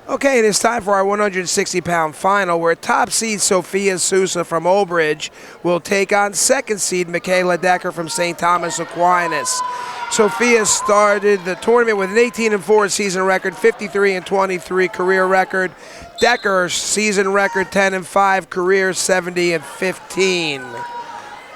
Okay, it is time for our 160-pound final, where top seed Sofia Sousa from Old Bridge will take on second seed Makayla Decker from St. Thomas Aquinas. Sofia started the tournament with an 18-4 season record, 53-23 career record. Decker season record 10-5, career 70-15.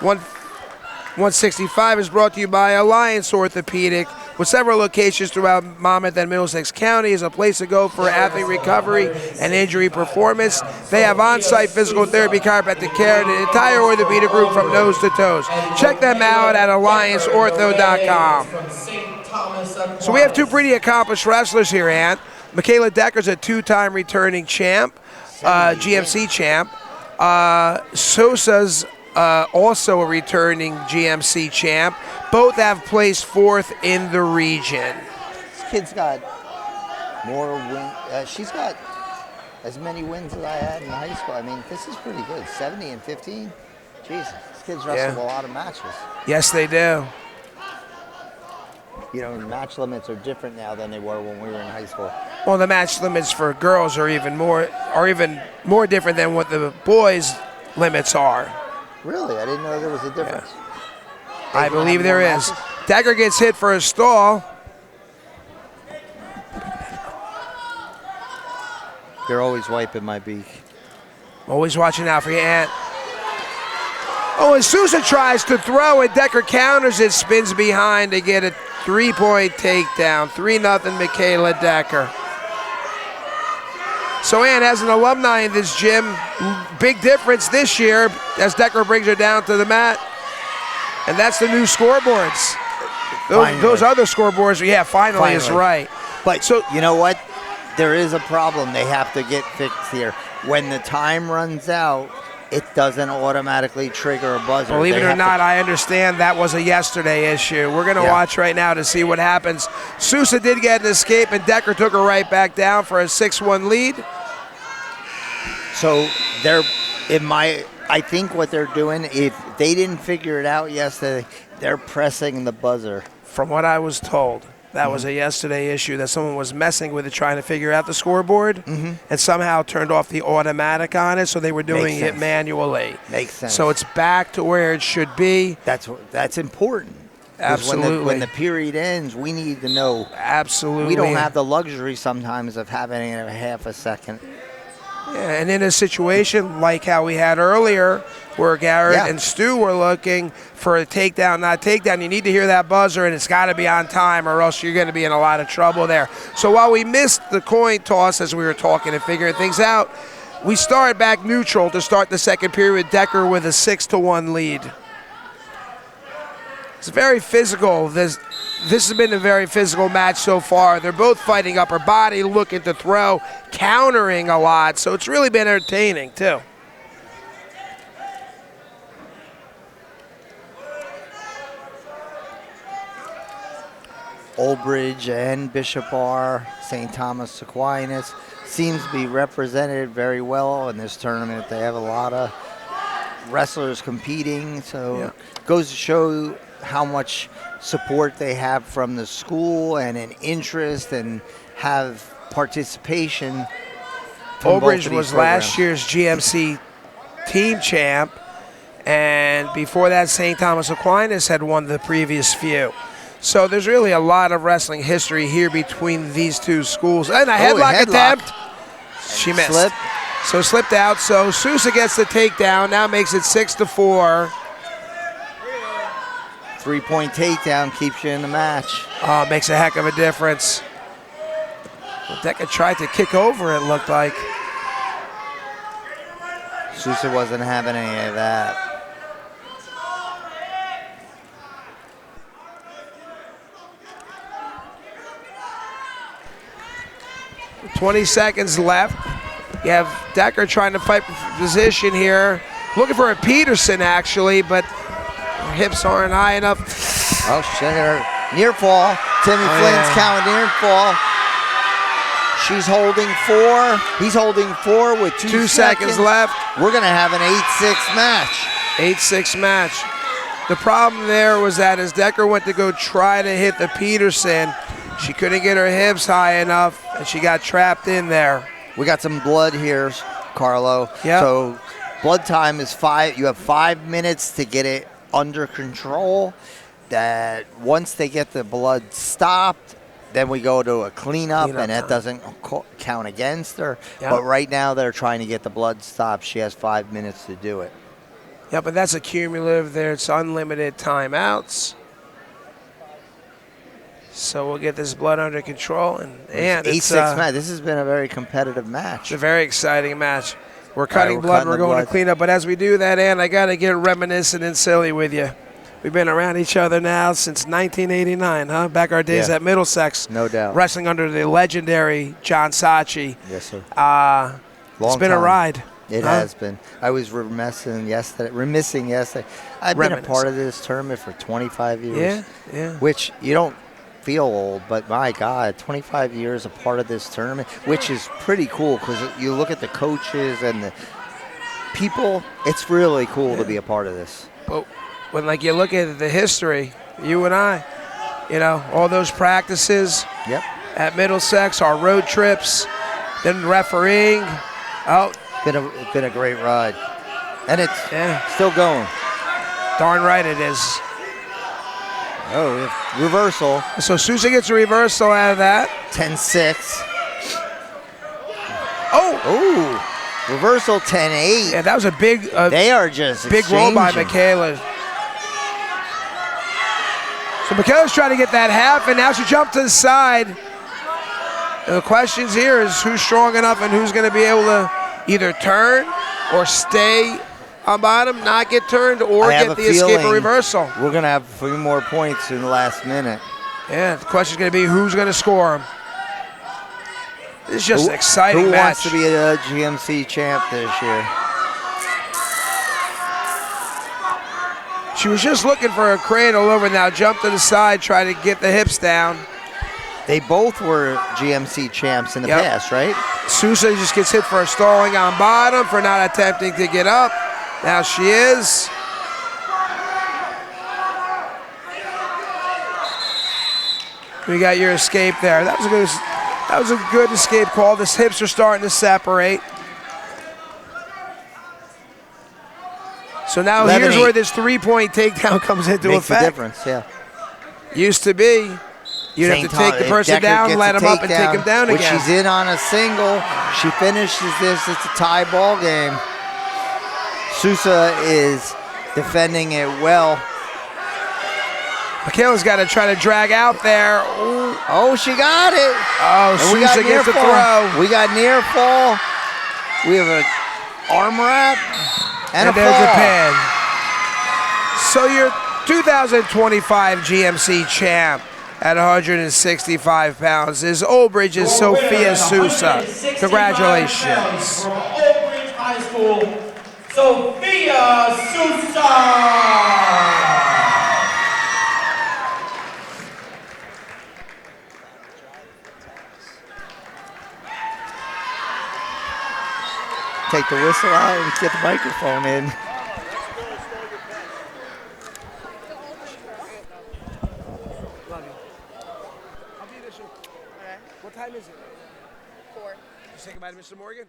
165 is brought to you by Alliance Orthopedic, with several locations throughout Monmouth and Middlesex County, is a place to go for athlete recovery and injury performance. They have on-site physical therapy, chiropractic care, and an entire orthopedic group from nose to toes. Check them out at allianceortho.com. So we have two pretty accomplished wrestlers here, Ant. Makayla Decker's a two-time returning champ, GMC champ. Sousa's also a returning GMC champ. Both have placed fourth in the region. This kid's got more wins. She's got as many wins as I had in high school. I mean, this is pretty good. 70-15. Jesus, these kids wrestle a lot of matches. Yes, they do. You know, match limits are different now than they were when we were in high school. Well, the match limits for girls are even more different than what the boys' limits are. Really? I didn't know there was a difference. Yeah. I believe there is. Decker gets hit for a stall. You're always wiping my beak. Always watching out for your aunt. Oh, and Sousa tries to throw it. Decker counters it, spins behind to get a three-point takedown. 3-0 Makayla Decker. So Ann, as an alumni in this gym, big difference this year as Decker brings her down to the mat. And that's the new scoreboards. Those other scoreboards, finally is right. But so you know what? There is a problem they have to get fixed here. When the time runs out, it doesn't automatically trigger a buzzer. Believe it or not, I understand that was a yesterday issue. We're going to watch right now to see what happens. Sousa did get an escape, and Decker took her right back down for a 6-1 lead. So I think what they're doing, if they didn't figure it out yesterday, they're pressing the buzzer. From what I was told, that was a yesterday issue, that someone was messing with it, trying to figure out the scoreboard, and somehow turned off the automatic on it, so they were doing it manually. Makes sense. So it's back to where it should be. That's important. Absolutely. When the period ends, we need to know. Absolutely. We don't have the luxury sometimes of having it a half a second. Yeah, and in a situation like how we had earlier, where Garrett and Stu were looking for a takedown, not takedown, you need to hear that buzzer, and it's got to be on time, or else you're going to be in a lot of trouble there. So while we missed the coin toss as we were talking and figuring things out, we started back neutral to start the second period with Decker with a 6-1 lead. It's very physical. This has been a very physical match so far. They're both fighting upper body, looking to throw, countering a lot. So it's really been entertaining, too. Old Bridge and Bishop R, St. Thomas Aquinas seems to be represented very well in this tournament. They have a lot of wrestlers competing, so it goes to show how much support they have from the school and an interest and have participation. Old Bridge was last year's GMC team champ, and before that, St. Thomas Aquinas had won the previous few. So there's really a lot of wrestling history here between these two schools. And a headlock attempt. She missed. Slip. So slipped out. So Sousa gets the takedown. Now makes it 6-4. 3-point takedown keeps you in the match. Oh, makes a heck of a difference. Well, Decker tried to kick over, it looked like. Sousa wasn't having any of that. 20 seconds left. You have Decker trying to fight for position here. Looking for a Peterson, actually, but her hips aren't high enough. Oh, shit, her near fall. Timmy Flynn's counting near fall. She's holding 4. He's holding 4 with 2 seconds left. We're going to have an 8-6 match. 8-6 match. The problem there was that as Decker went to go try to hit the Peterson, she couldn't get her hips high enough, And she got trapped in there. We got some blood here, Carlo. Yep. So blood time is 5. You have 5 minutes to get it under control. That once they get the blood stopped, then we go to a cleanup and that doesn't count against her. Yep. But right now they're trying to get the blood stopped. She has 5 minutes to do it. Yeah, but that's a cumulative. There's unlimited timeouts. So we'll get this blood under control. And it's 8-6 match. This has been a very competitive match. It's a very exciting match. We're cutting we're blood. cutting We're the going blood. to clean up. But as we do that, Ann, I got to get reminiscent and silly with you. We've been around each other now since 1989, huh? Back our days at Middlesex. No doubt. Wrestling under the legendary John Sachi. Yes, sir. It's been a ride. It has been. I was remissing yesterday. I've been a part of this tournament for 25 years. Yeah. Which you don't feel old, but my God, 25 years a part of this tournament, which is pretty cool because you look at the coaches and the people. It's really cool to be a part of this. But when you look at the history, you and I, all those practices at Middlesex, our road trips, then refereeing. Been a great ride, and it's still going. Darn right it is. Oh, reversal. So Sousa gets a reversal out of that. 10-6. Oh, reversal 10-8. Yeah, that was a big. They are just big roll by Makayla. So Makayla's trying to get that half, and now she jumped to the side. And the questions here is who's strong enough and who's going to be able to either turn or stay on bottom, not get turned, or get the escape or reversal. We're going to have a few more points in the last minute. Yeah, the question's going to be who's going to score them. This is just an exciting match. Who wants to be a GMC champ this year? She was just looking for a cradle over, now jumped to the side, trying to get the hips down. They both were GMC champs in the past, right? Sousa just gets hit for stalling on bottom, for not attempting to get up. Now she is. We got your escape there. That was a good escape call. The hips are starting to separate. So now here's where this 3-point takedown comes into effect. Makes a difference, yeah. Used to be, you'd have to take the person down, let him up, and take him down again. Which she's in on a single. She finishes this. It's a tie ball game. Sousa is defending it well. Makayla's got to try to drag out there. Ooh. Oh, she got it. Oh, Sousa gets the throw. We got near fall. We have an arm wrap and a there's fall. a pin. So your 2025 GMC champ at 165 pounds is Old Bridge's Sofia Sousa. Congratulations. From Old Bridge High School, Sofia Sousa. Take the whistle out and get the microphone in. What time is it? 4. You say goodbye to Mr. Morgan?